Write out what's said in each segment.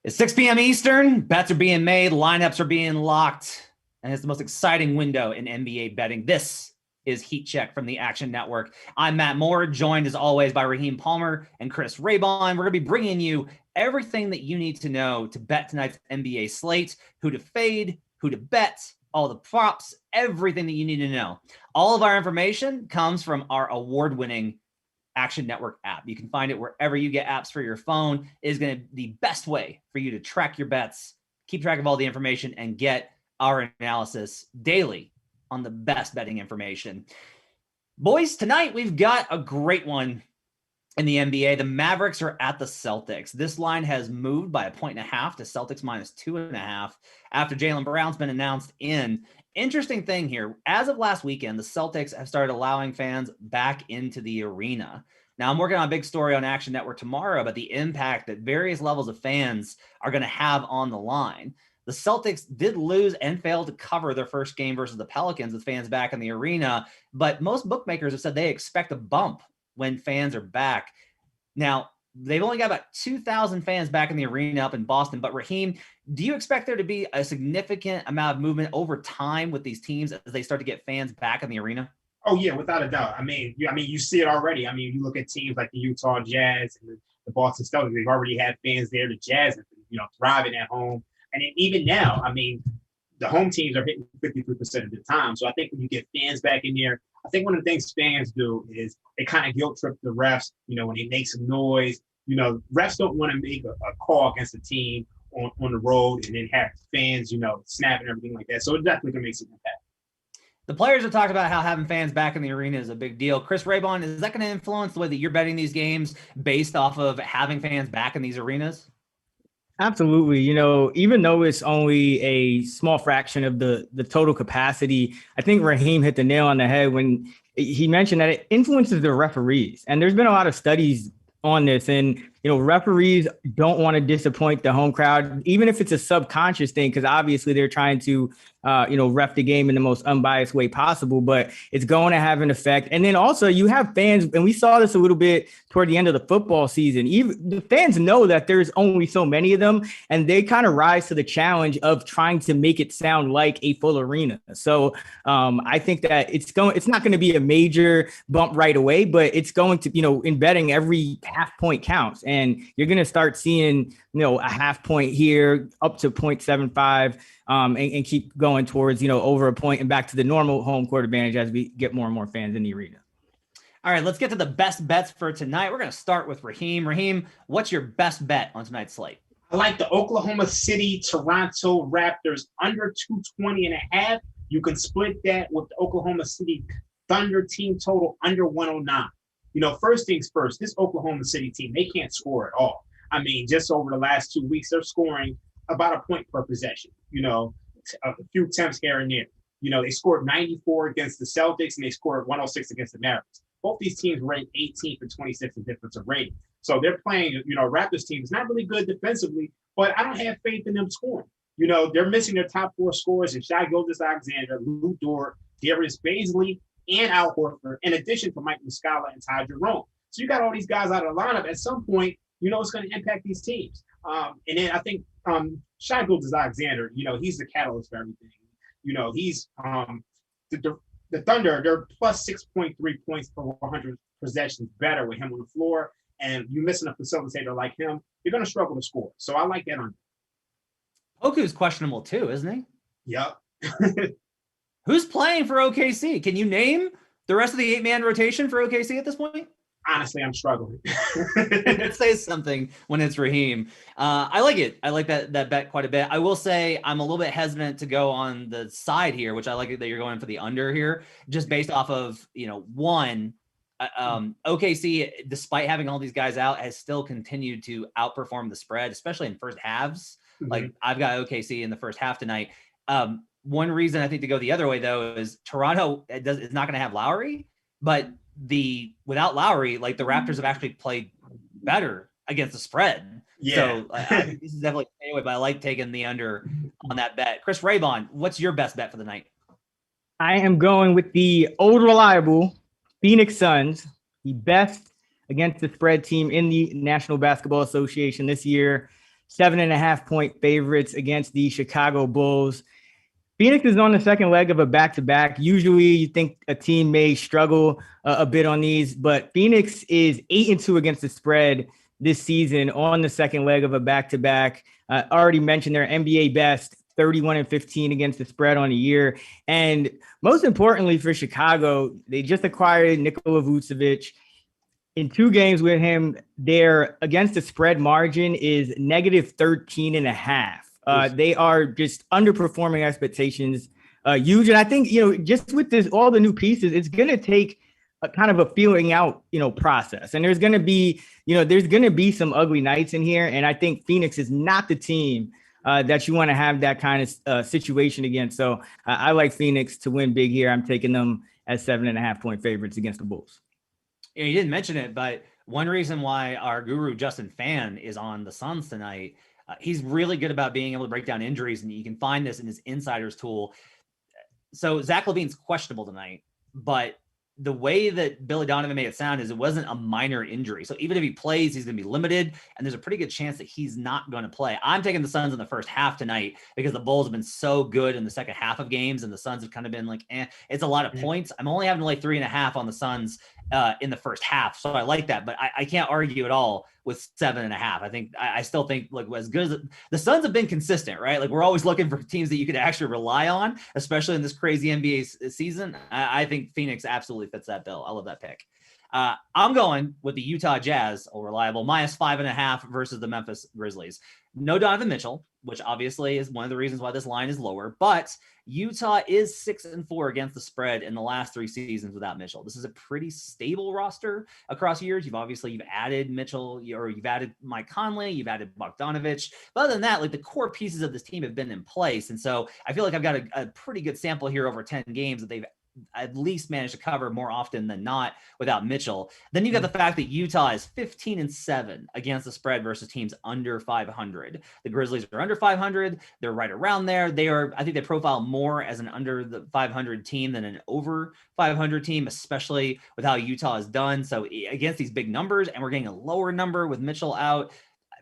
It's 6 p.m. Eastern. Bets are being made, lineups are being locked, and it's the most exciting window in NBA betting. This is Heat Check from the Action Network. I'm Matt Moore, joined as always by Raheem Palmer and Chris Raybon. We're going to be bringing you everything that you need to know to bet tonight's NBA slate, who to fade, who to bet, all the props, everything that you need to know. All of our information comes from our award-winning Action Network app. You can find it wherever you get apps for your phone. It is going to be the best way for you to track your bets, keep track of all the information, and get our analysis daily on the best betting information. Boys, tonight we've got a great one in the NBA. The Mavericks are at the Celtics. This line has moved by 1.5 to Celtics minus 2.5 after Jaylen Brown's been announced in. Interesting thing here, as of last weekend, the Celtics have started allowing fans back into the arena. Now, I'm working on a big story on Action Network tomorrow about the impact that various levels of fans are going to have on the line. The Celtics did lose and fail to cover their first game versus the Pelicans with fans back in the arena, but most bookmakers have said they expect a bump when fans are back. Now, they've only got about 2,000 fans back in the arena up in Boston. But Raheem, do you expect there to be a significant amount of movement over time with these teams as they start to get fans back in the arena? Oh yeah, without a doubt. You see it already. I mean, you look at teams like the Utah Jazz and the Boston Celtics. They've already had fans there. The Jazz have been, thriving at home. And then even now, I mean, the home teams are hitting 53% of the time. So I think when you get fans back in there, I think one of the things fans do is they kind of guilt trip the refs, when they make some noise. Refs don't want to make a call against a team on the road and then have fans, snap and everything like that. So it's definitely going to make some impact. The players have talked about how having fans back in the arena is a big deal. Chris Raybon, is that going to influence the way that you're betting these games based off of having fans back in these arenas? Absolutely. Even though it's only a small fraction of the total capacity, I think Raheem hit the nail on the head when he mentioned that it influences the referees. And there's been a lot of studies on this. And, referees don't want to disappoint the home crowd, even if it's a subconscious thing, because obviously they're trying to, ref the game in the most unbiased way possible, but it's going to have an effect. And then also you have fans, and we saw this a little bit toward the end of the football season. Even the fans know that there's only so many of them, and they kind of rise to the challenge of trying to make it sound like a full arena. So I think that it's not going to be a major bump right away, but it's going to, in betting, every half point counts. And you're going to start seeing, a half point here up to 0.75 and keep going towards, over a point and back to the normal home court advantage as we get more and more fans in the arena. All right, let's get to the best bets for tonight. We're going to start with Raheem. Raheem, what's your best bet on tonight's slate? I like the Oklahoma City Toronto Raptors under 220.5. You can split that with the Oklahoma City Thunder team total under 109. First things first, this Oklahoma City team, they can't score at all. I mean, just over the last 2 weeks, they're scoring about a point per possession, a few attempts here and there. They scored 94 against the Celtics and they scored 106 against the Mavericks. Both these teams ranked 18th and 26th in defensive rating. So they're playing, Raptors team is not really good defensively, but I don't have faith in them scoring. They're missing their top four scorers in Shai Gilgeous-Alexander, Lou Dort, Darius Bazley, and Al Horford, in addition to Mike Muscala and Ty Jerome. So you got all these guys out of the lineup. At some point, it's going to impact these teams. And then I think Shai Gilgeous-Alexander, he's the catalyst for everything. He's the Thunder, they're plus 6.3 points per 100 possessions better with him on the floor. And you missing a facilitator like him, you're going to struggle to score. So I like that on. Poku's questionable too, isn't he? Yep. Who's playing for OKC? Can you name the rest of the 8-man rotation for OKC at this point? Honestly, I'm struggling. It says something when it's Raheem. I like it. I like that bet quite a bit. I will say I'm a little bit hesitant to go on the side here, which I like that you're going for the under here, just based off of, OKC, despite having all these guys out, has still continued to outperform the spread, especially in first halves. Mm-hmm. Like I've got OKC in the first half tonight. One reason I think to go the other way though is Toronto is not going to have Lowry, but without Lowry, like the Raptors have actually played better against the spread. Yeah. So this is definitely stay away, but I like taking the under on that bet. Chris Raybon, what's your best bet for the night? I am going with the old reliable Phoenix Suns, the best against the spread team in the National Basketball Association this year. 7.5-point favorites against the Chicago Bulls. Phoenix is on the second leg of a back-to-back. Usually you think a team may struggle a bit on these, but Phoenix is 8-2 against the spread this season on the second leg of a back-to-back. Already mentioned their NBA best, 31-15 against the spread on the year. And most importantly for Chicago, they just acquired Nikola Vucevic. In 2 games with him, their against the spread margin is negative 13.5. They are just underperforming expectations, huge. And I think, just with this, all the new pieces, it's going to take a kind of a feeling out, process. And there's going to be some ugly nights in here. And I think Phoenix is not the team that you want to have that kind of situation against. So I like Phoenix to win big here. I'm taking them as 7.5-point favorites against the Bulls. Yeah, you didn't mention it, but one reason why our guru Justin Fan is on the Suns tonight, he's really good about being able to break down injuries, and you can find this in his insiders tool. So Zach LaVine's questionable tonight, but the way that Billy Donovan made it sound is it wasn't a minor injury. So even if he plays, he's going to be limited, and there's a pretty good chance that he's not going to play. I'm taking the Suns in the first half tonight because the Bulls have been so good in the second half of games, and the Suns have kind of been like, it's a lot of points. I'm only having to lay 3.5 on the Suns in the first half. So I like that, but I can't argue at all with 7.5. I still think like as good as the Suns have been consistent, right? Like we're always looking for teams that you could actually rely on, especially in this crazy NBA season. I think Phoenix absolutely fits that bill. I love that pick. I'm going with the Utah Jazz, reliable, minus 5.5 versus the Memphis Grizzlies. No Donovan Mitchell, which obviously is one of the reasons why this line is lower, but Utah is 6-4 against the spread in the last 3 seasons without Mitchell. This is a pretty stable roster across years. You've added Mitchell, or you've added Mike Conley, you've added Bogdanovich. But other than that, like the core pieces of this team have been in place. And so I feel like I've got a pretty good sample here over 10 games that they've at least managed to cover more often than not without Mitchell. Then you got the fact that Utah is 15-7 against the spread versus teams under 500. The Grizzlies are under 500. They're right around there. I think they profile more as an under the 500 team than an over 500 team, especially with how Utah is done. So against these big numbers, and we're getting a lower number with Mitchell out.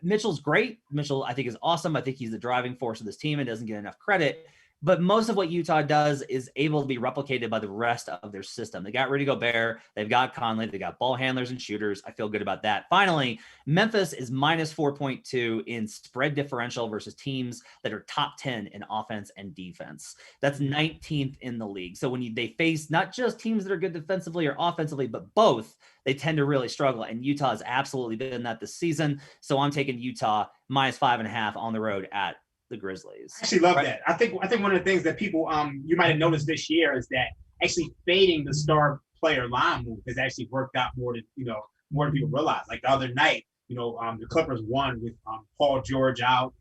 Mitchell's great. Mitchell, I think, is awesome. I think he's the driving force of this team and doesn't get enough credit. But most of what Utah does is able to be replicated by the rest of their system. They got Rudy Gobert. They've got Conley. They got ball handlers and shooters. I feel good about that. Finally, Memphis is minus 4.2 in spread differential versus teams that are top 10 in offense and defense. That's 19th in the league. So when they face not just teams that are good defensively or offensively, but both, they tend to really struggle. And Utah has absolutely been that this season. So I'm taking Utah minus 5.5 on the road at the Grizzlies. I actually love that. I think one of the things that people you might have noticed this year is that actually fading the star player line move has actually worked out more than people realize. Like the other night, the Clippers won with Paul George out.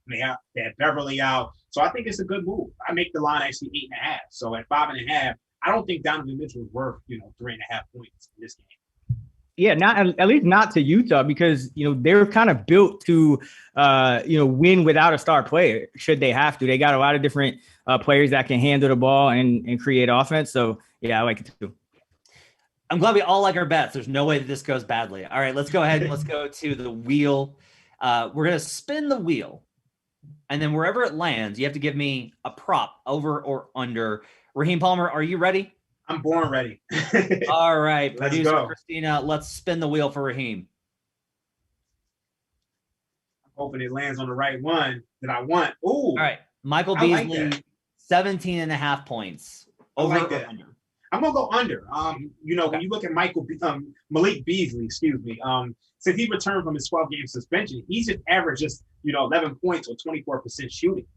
They had Beverly out. So I think it's a good move. I make the line actually 8.5. So at 5.5, I don't think Donovan Mitchell is worth 3.5 points in this game. Yeah, at least not to Utah, because they're kind of built to win without a star player should they have to. They got a lot of different players that can handle the ball and create offense. So yeah, I like it too. I'm glad we all like our bets. There's no way that this goes badly. All right, let's go ahead and let's go to the wheel. We're gonna spin the wheel, and then wherever it lands, you have to give me a prop, over or under. Raheem Palmer, are you ready? I'm born ready. All right, Let's producer go. Christina, let's spin the wheel for Raheem. I'm hoping it lands on the right one that I want. Ooh. All right, Michael I like Beasley, that. 17.5 points. Over like or that. under? I'm gonna go under. When you look at Malik Beasley, since he returned from his 12-game suspension, he's just averaged 11 points or 24% shooting.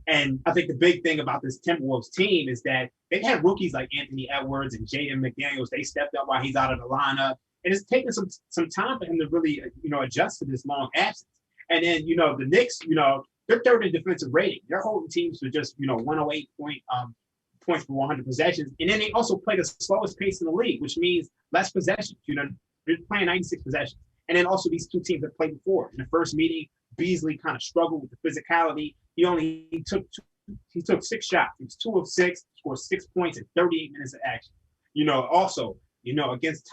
And I think the big thing about this Timberwolves team is that they've had rookies like Anthony Edwards and Jaden McDaniels. They stepped up while he's out of the lineup, and it's taken some time for him to really adjust to this long absence. And then the Knicks, they're third in defensive rating. They're holding teams to just 108 points per 100 possessions, and then they also play the slowest pace in the league, which means less possessions. They're playing 96 possessions, and then also these two teams have played before. In the first meeting, Beasley kind of struggled with the physicality. He took 6 shots. He was 2 of 6, scored 6 points in 38 minutes of action. Also, against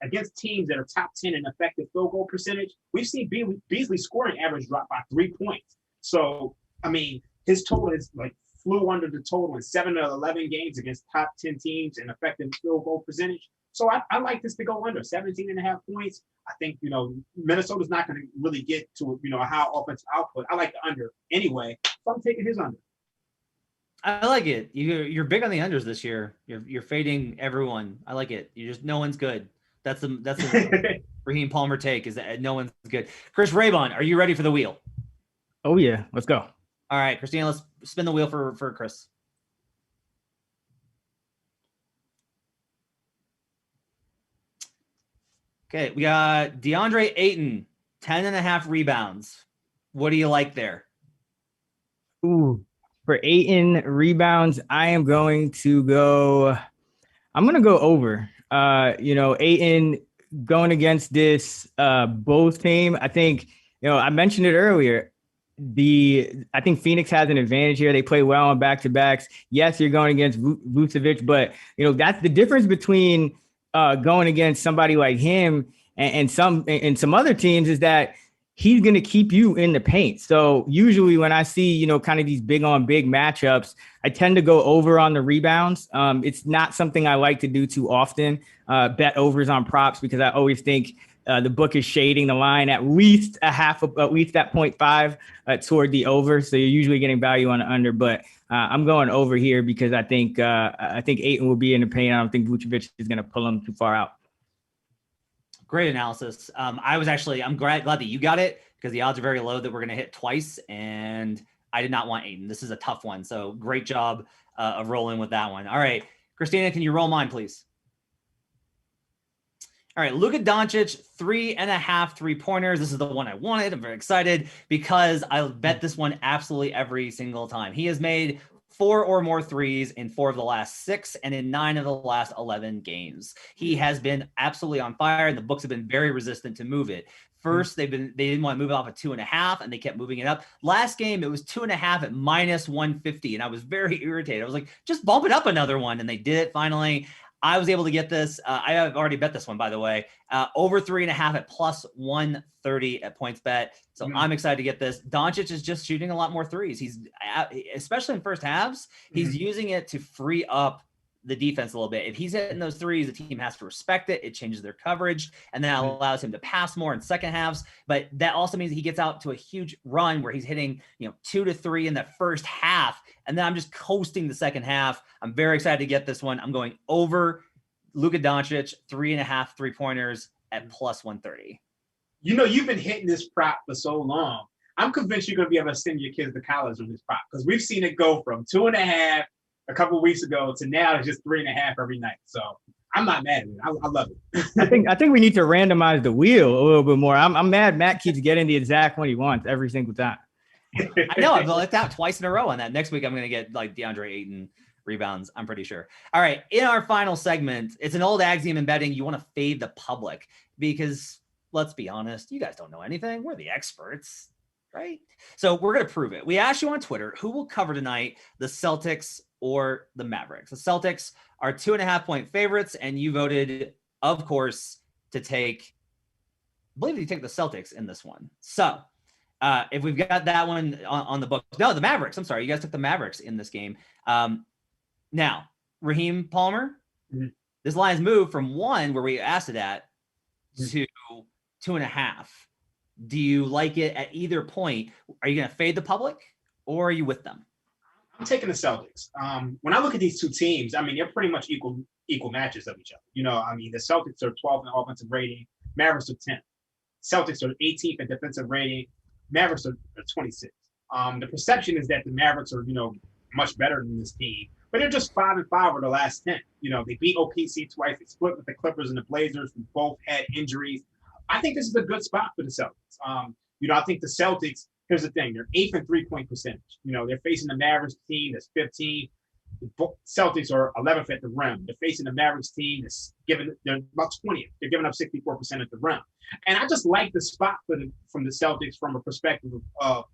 against teams that are top 10 in effective field goal percentage. We've seen Beasley scoring average drop by 3 points. So, I mean, his total is like flew under the total in 7 of 11 games against top 10 teams in effective field goal percentage. So I like this to go under 17 and a half points. I think, Minnesota's not going to really get to, a high offensive output. I like the under anyway. So I'm taking his under. I like it. You're big on the unders this year. You're fading everyone. I like it. No one's good. That's the Raheem Palmer take, is that no one's good. Chris Raybon, are you ready for the wheel? Oh yeah, let's go. All right, Christina, let's spin the wheel for Chris. Okay, we got DeAndre Ayton, 10.5 rebounds. What do you like there? Ooh, for Ayton rebounds, I'm going to go over. Ayton going against this Bulls team. I think, I mentioned it earlier. I think Phoenix has an advantage here. They play well on back-to-backs. Yes, you're going against Vucevic, but that's the difference between going against somebody like him and some other teams, is that he's going to keep you in the paint. So usually when I see, kind of these big on big matchups, I tend to go over on the rebounds. It's not something I like to do too often, bet overs on props, because I always think the book is shading the line at least at 0.5 toward the over. So you're usually getting value on the under, but I'm going over here because I think Ayton will be in the paint. I don't think Vucevic is going to pull him too far out. Great analysis. I'm glad that you got it, because the odds are very low that we're going to hit twice, and I did not want Ayton. This is a tough one. So great job of rolling with that one. All right, Christina, can you roll mine, please? All right, Luka Doncic, 3.5 3-pointers. This is the one I wanted. I'm very excited because I bet this one absolutely every single time. He has made 4 or more threes in 4 of the last 6 and in 9 of the last 11 games. He has been absolutely on fire, and the books have been very resistant to move it. First, they didn't want to move it off at 2.5, and they kept moving it up. Last game, it was 2.5 at -150, and I was very irritated. I was like, just bump it up another one, and they did it finally. I was able to get this. I have already bet this one, by the way, over 3.5 at +130 at PointsBet. So I'm excited to get this. Doncic is just shooting a lot more threes. He's, especially in first halves, he's using it to free up the defense a little bit. If he's hitting those threes, the team has to respect it. It changes their coverage, and that allows him to pass more in second halves. But that also means that he gets out to a huge run where he's hitting, 2 to 3 in the first half, and then I'm just coasting the second half. I'm very excited to get this one. I'm going over Luka Doncic, 3.5 3-pointers at +130. You've been hitting this prop for so long. I'm convinced you're going to be able to send your kids to college with this prop, because we've seen it go from 2.5 a couple of weeks ago to now it's just 3.5 every night. So I'm not mad at it. I love it. I think we need to randomize the wheel a little bit more. I'm mad Matt keeps getting the exact one he wants every single time. I know. I've left out twice in a row on that. Next week I'm going to get like DeAndre Ayton rebounds, I'm pretty sure. All right, in our final segment, it's an old axiom in betting. You want to fade the public, because let's be honest, you guys don't know anything. We're the experts, right? So we're going to prove it. We asked you on Twitter, who will cover tonight, the Celtics or the Mavericks? The Celtics are 2.5-point favorites, and you voted, of course, to take, I believe you take the Celtics in this one. So if we've got that one on the book, no, the Mavericks, I'm sorry, you guys took the Mavericks in this game. Now, Raheem Palmer, this line's moved from 1, where we asked it at, to 2.5. Do you like it at either point? Are you going to fade the public, or are you with them? I'm taking the Celtics. When I look at these two teams, they're pretty much equal matches of each other. The Celtics are 12th in offensive rating, Mavericks are 10th. Celtics are 18th in defensive rating, Mavericks are 26th. The perception is that the Mavericks are, much better than this team, but they're just 5-5 over the last 10. They beat OKC twice. They split with the Clippers and the Blazers, who both had injuries. I think this is a good spot for the Celtics. I think the Celtics, here's the thing, they're 8th in 3-point percentage. They're facing the Mavericks team that's 15th. The Celtics are 11th at the rim. They're facing the Mavericks team they're about 20th. They're giving up 64% at the rim. And I just like the spot from the Celtics from a perspective of,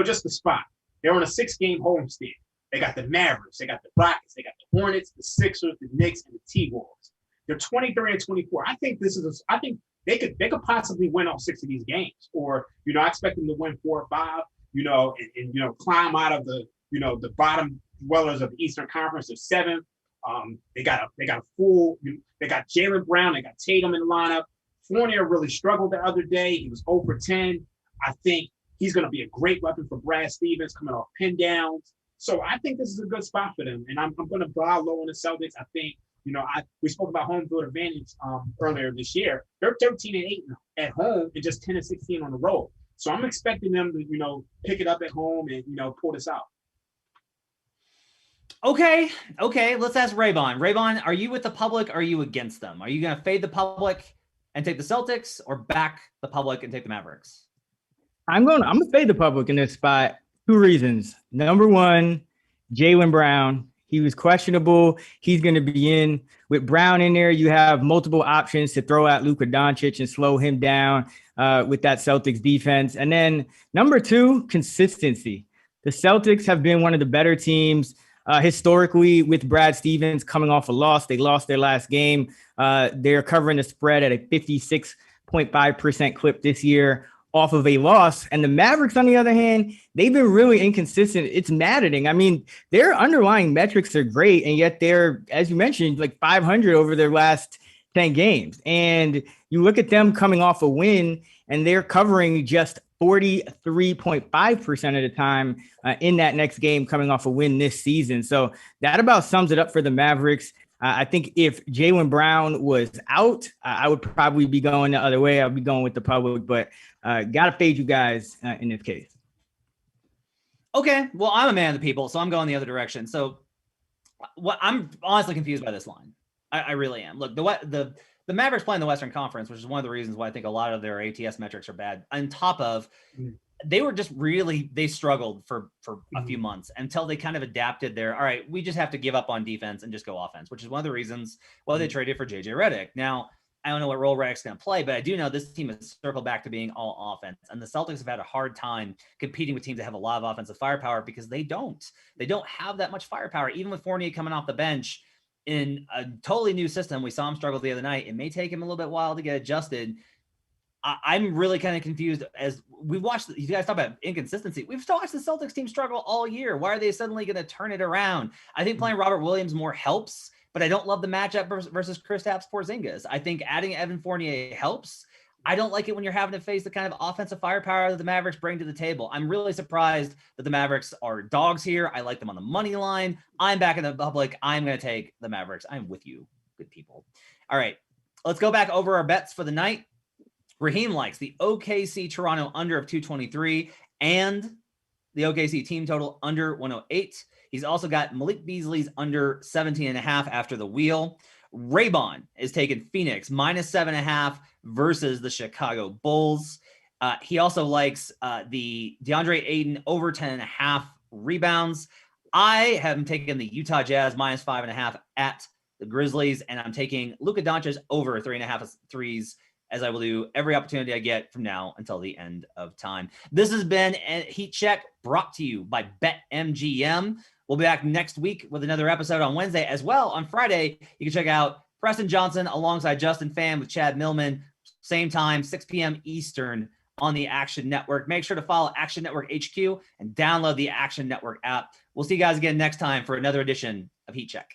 just the spot. They're on a 6-game homestand. They got the Mavericks, they got the Rockets, they got the Hornets, the Sixers, the Knicks, and the T-Wolves. They're 23-24. I think I think they could possibly win all 6 of these games, or I expect them to win 4 or 5. And climb out of the bottom dwellers of the Eastern Conference of 7th. They got a full. They got Jaylen Brown. They got Tatum in the lineup. Fournier really struggled the other day. He was 0 for 10. I think he's going to be a great weapon for Brad Stevens coming off pin downs. So I think this is a good spot for them. And I'm going to buy low on the Celtics. I think, we spoke about home field advantage earlier this year. They're 13-8 at home and just 10-16 on the road. So I'm expecting them to, pick it up at home and, pull this out. Okay. Let's ask Raybon. Raybon, are you with the public? Or are you against them? Are you going to fade the public and take the Celtics, or back the public and take the Mavericks? I'm going to fade the public in this spot. 2 reasons. Number one, Jaylen Brown. He was questionable. He's going to be in. With Brown in there, you have multiple options to throw at Luka Doncic and slow him down with that Celtics defense. And then number 2, consistency. The Celtics have been one of the better teams historically with Brad Stevens coming off a loss. They lost their last game. They're covering the spread at a 56.5% clip this year off of a loss. And the Mavericks, on the other hand, they've been really inconsistent. It's maddening. I mean, their underlying metrics are great, and yet they're, as you mentioned, like 500 over their last 10 games. And you look at them coming off a win, and they're covering just 43.5% of the time in that next game coming off a win this season. So that about sums it up for the Mavericks. I think if Jaylen Brown was out, I would probably be going the other way. I'll be going with the public, but got to fade you guys in this case. Okay. Well, I'm a man of the people, so I'm going the other direction. So I'm honestly confused by this line. I really am. Look, the Mavericks play in the Western Conference, which is one of the reasons why I think a lot of their ATS metrics are bad. On top of, they were just they struggled for a few months until they kind of adapted all right, we just have to give up on defense and just go offense, which is one of the reasons why they traded for JJ Redick. Now, I don't know what role Redick's going to play, but I do know this team has circled back to being all offense. And the Celtics have had a hard time competing with teams that have a lot of offensive firepower because they don't have that much firepower. Even with Fournier coming off the bench in a totally new system, we saw him struggle the other night. It may take him a little bit while to get adjusted. I'm really kind of confused as we've watched. You guys talk about inconsistency. We've watched the Celtics team struggle all year. Why are they suddenly going to turn it around? I think playing Robert Williams more helps, but I don't love the matchup versus Kristaps Porzingis. I think adding Evan Fournier helps. I don't like it when you're having to face the kind of offensive firepower that the Mavericks bring to the table. I'm really surprised that the Mavericks are dogs here. I like them on the money line. I'm back in the public. I'm going to take the Mavericks. I'm with you, good people. All right, let's go back over our bets for the night. Raheem likes the OKC Toronto under of 223 and the OKC team total under 108. He's also got Malik Beasley's under 17.5 after the wheel. Raybon is taking Phoenix minus 7.5 versus the Chicago Bulls. He also likes the DeAndre Ayton over 10.5 rebounds. I have him taking the Utah Jazz minus 5.5 at the Grizzlies, and I'm taking Luka Doncic over 3.5 threes, as I will do every opportunity I get from now until the end of time. This has been a Heat Check brought to you by BetMGM. We'll be back next week with another episode on Wednesday. As well, on Friday, you can check out Preston Johnson alongside Justin Pham with Chad Millman. Same time, 6 p.m. Eastern on the Action Network. Make sure to follow Action Network HQ and download the Action Network app. We'll see you guys again next time for another edition of Heat Check.